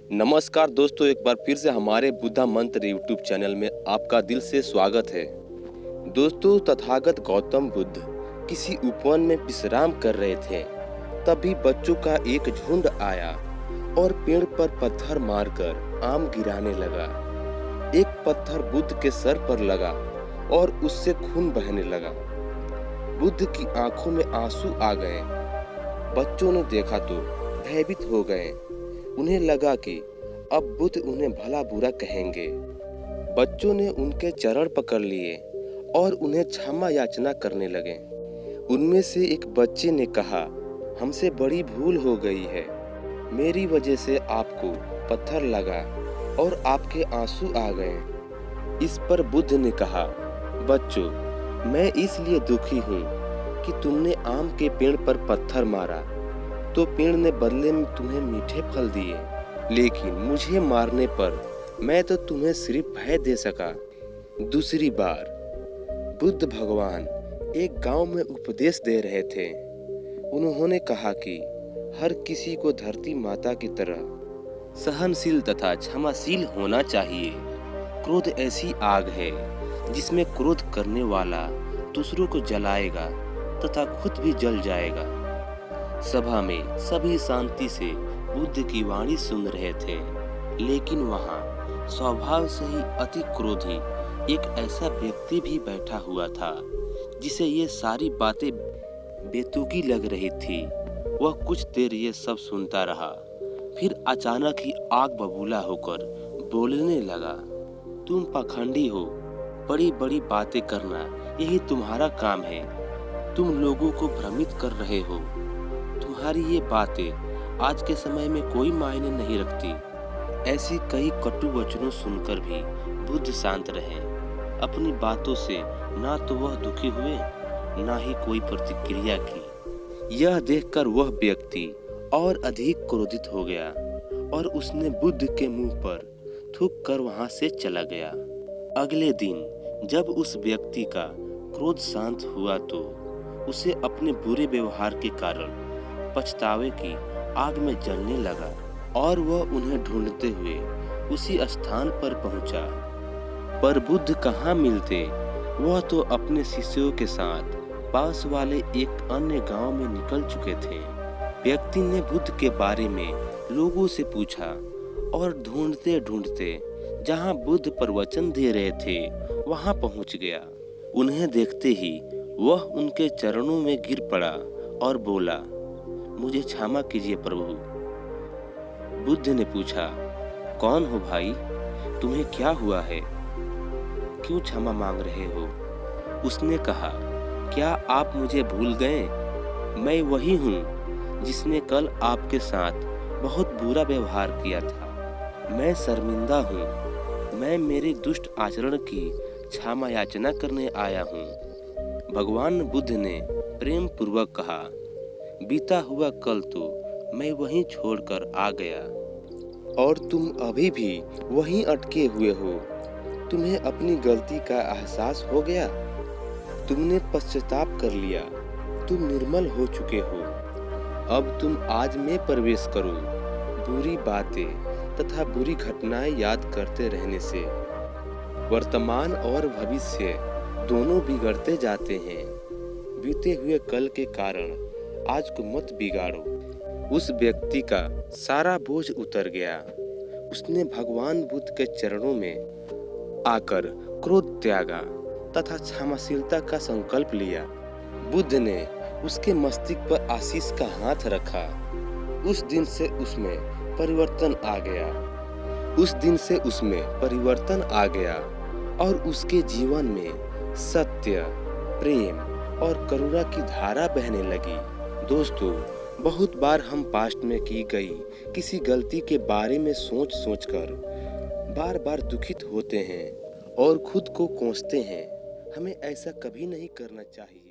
नमस्कार दोस्तों, एक बार फिर से हमारे बुद्धा मंत्र यूट्यूब चैनल में आपका दिल से स्वागत है। दोस्तों, तथागत गौतम बुद्ध किसी उपवन में विश्राम कर रहे थे। तभी बच्चों का एक झुंड आया और पेड़ पर पत्थर मारकर आम गिराने लगा। एक पत्थर बुद्ध के सर पर लगा और उससे खून बहने लगा। बुद्ध की आंखों में आंसू आ गए। बच्चों ने देखा तो भयभीत हो गए। उन्हें लगा कि अब बुद्ध उन्हें भला बुरा कहेंगे। बच्चों ने उनके चरण पकड़ लिए और उन्हें क्षमा याचना करने लगे। उनमें से एक बच्चे ने कहा, हमसे बड़ी भूल हो गई है। मेरी वजह से आपको पत्थर लगा और आपके आंसू आ गए। इस पर बुद्ध ने कहा, बच्चों, मैं इसलिए दुखी हूँ कि तुमने आम के पेड़ पर पत्थर मारा तो पेड़ ने बदले में तुम्हें मीठे फल दिए, लेकिन मुझे मारने पर मैं तो तुम्हें सिर्फ भय दे सका। दूसरी बार बुद्ध भगवान एक गांव में उपदेश दे रहे थे। उन्होंने कहा कि हर किसी को धरती माता की तरह सहनशील तथा क्षमाशील होना चाहिए। क्रोध ऐसी आग है जिसमें क्रोध करने वाला दूसरों को जलाएगा तथा खुद भी जल जाएगा। सभा में सभी शांति से बुद्ध की वाणी सुन रहे थे, लेकिन वहां स्वभाव से ही अति क्रोधी एक ऐसा व्यक्ति भी बैठा हुआ था जिसे ये सारी बातें बेतुकी लग रही थी। वह कुछ देर ये सब सुनता रहा, फिर अचानक ही आग बबूला होकर बोलने लगा, तुम पाखंडी हो, बड़ी बड़ी बातें करना यही तुम्हारा काम है। तुम लोगों को भ्रमित कर रहे हो। तुम्हारी ये बातें आज के समय में कोई मायने नहीं रखती। ऐसी कई कटु वचनों सुनकर भी बुद्ध शांत रहे। अपनी बातों से ना तो वह दुखी हुए, ना ही कोई प्रतिक्रिया की। यह देखकर वह व्यक्ति और अधिक क्रोधित हो गया और उसने बुद्ध के मुंह पर थूक कर वहां से चला गया। अगले दिन जब उस व्यक्ति का क्रोध शांत हुआ तो उसे अपने बुरे व्यवहार के कारण पछतावे की आग में जलने लगा और वह उन्हें ढूंढते हुए उसी स्थान पर पहुंचा। पर बुद्ध कहाँ मिलते। वह तो अपने शिष्यों के साथ पास वाले एक अन्य गांव में निकल चुके थे। व्यक्ति ने बुद्ध के बारे में लोगों से पूछा और ढूंढते ढूंढते जहां बुद्ध प्रवचन दे रहे थे वहां पहुंच गया। उन्हें देखते ही वह उनके चरणों में गिर पड़ा और बोला, मुझे क्षमा कीजिए प्रभु। बुद्ध ने पूछा, कौन हो भाई, तुम्हें क्या हुआ है, क्यों क्षमा मांग रहे हो? उसने कहा, क्या आप मुझे भूल गए? मैं वही हूँ जिसने कल आपके साथ बहुत बुरा व्यवहार किया था। मैं शर्मिंदा हूँ। मैं मेरे दुष्ट आचरण की क्षमा याचना करने आया हूँ। भगवान बुद्ध ने प्रेम पूर्वक कहा, बीता हुआ कल तो मैं वहीं छोड़कर आ गया और तुम अभी भी वहीं अटके हुए हो। तुम्हें अपनी गलती का एहसास हो गया। तुमने पश्चाताप कर लिया। तुम निर्मल हो चुके हो। अब तुम आज में प्रवेश करो। बुरी बातें तथा बुरी घटनाएं याद करते रहने से वर्तमान और भविष्य दोनों बिगड़ते जाते हैं। बीते हुए कल के कारण आज को मत बिगाड़ो। उस व्यक्ति का सारा बोझ उतर गया। उसने भगवान बुद्ध के चरणों में आकर क्रोध त्यागा तथा क्षमाशीलता का संकल्प लिया। बुद्ध ने उसके मस्तिष्क पर आशीष का हाथ रखा। उस दिन से उसमें परिवर्तन आ गया। और उसके जीवन में सत्य, प्रेम और करुणा की धारा बहने लगी। दोस्तों, बहुत बार हम पास्ट में की गई किसी गलती के बारे में सोच कर बार बार दुखित होते हैं और खुद को कोसते हैं। हमें ऐसा कभी नहीं करना चाहिए।